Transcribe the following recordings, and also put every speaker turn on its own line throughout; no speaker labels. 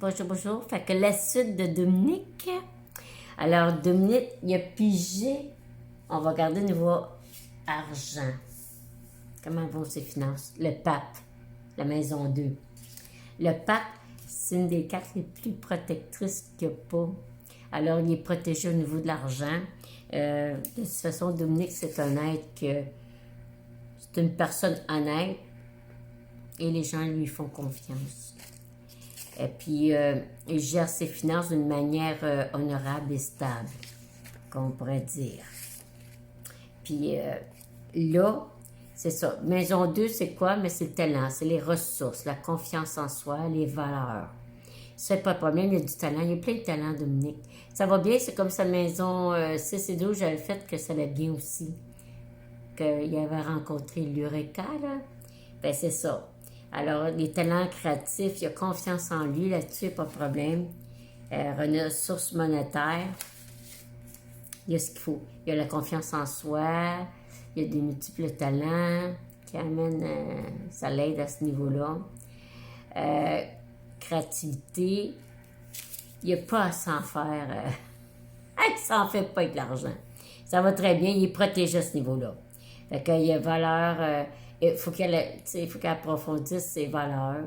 Bonjour, bonjour. Fait que la suite de Dominique. Alors, Dominique, il a pigé. On va regarder niveau argent. Comment vont ses finances? Le pape, la maison 2. Le pape, c'est une des cartes les plus protectrices qu'il n'y a pas. Alors, il est protégé au niveau de l'argent. De toute façon, Dominique, c'est un être que c'est une personne honnête et les gens lui font confiance. Et puis, il gère ses finances d'une manière honorable et stable, qu'on pourrait dire. Puis là, c'est ça. Maison 2, c'est quoi? Mais c'est le talent, c'est les ressources, la confiance en soi, les valeurs. C'est pas de problème, il y a du talent. Il y a plein de talent, Dominique. Ça va bien, c'est comme sa maison 6 et 12, j'avais fait que ça allait bien aussi. Qu'il avait rencontré l'Eureka, là. Ben, c'est ça. Alors, les talents créatifs, il a confiance en lui, là-dessus, il n'y a pas de problème. Ressources monétaires, il y a ce qu'il faut. Il y a la confiance en soi, il y a des multiples talents qui amènent, ça l'aide à ce niveau-là. Créativité, il n'y a pas à s'en faire. Il ne s'en fait pas avec l'argent. Ça va très bien, il est protégé à ce niveau-là. Fait qu'il y a valeur, il faut qu'elle approfondisse ses valeurs,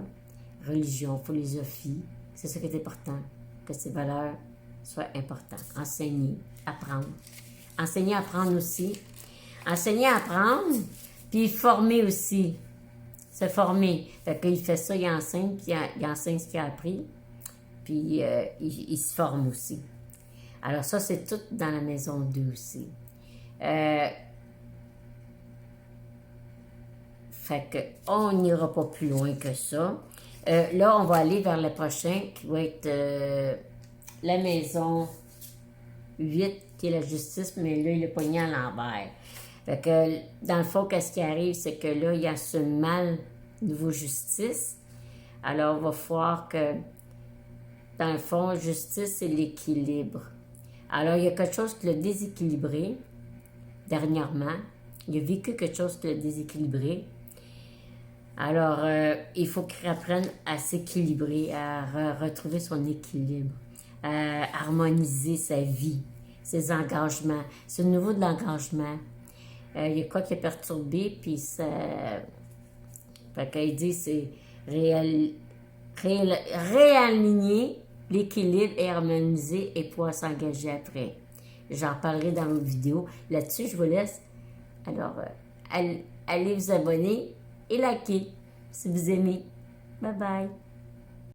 religion, philosophie. C'est ça qui est important, que ces valeurs soient importantes. Enseigner, apprendre. Enseigner, apprendre aussi. Enseigner, apprendre, puis former aussi. Se former. Fait qu'il fait ça, il enseigne, puis il enseigne ce qu'il a appris, puis il se forme aussi. Alors ça, c'est tout dans la maison 2 aussi. Fait qu'on n'ira pas plus loin que ça. Là, on va aller vers le prochain qui va être la maison 8, qui est la justice, mais là, il est pogné à l'envers. Fait que, dans le fond, qu'est-ce qui arrive, c'est que là, il assume mal niveau justice. Alors, il va falloir que, dans le fond, justice, c'est l'équilibre. Alors, il y a quelque chose qui l'a déséquilibré dernièrement. Il a vécu quelque chose qui l'a déséquilibré. Alors, il faut qu'il apprenne à s'équilibrer, à retrouver son équilibre, à harmoniser sa vie, ses engagements. C'est au niveau de l'engagement. Il y a quoi qui est perturbé, puis ça... Fait qu'il dit, c'est réaligner l'équilibre et harmoniser et pouvoir s'engager après. J'en parlerai dans une vidéo. Là-dessus, je vous laisse. Alors, allez vous abonner et liker si vous aimez. Bye bye.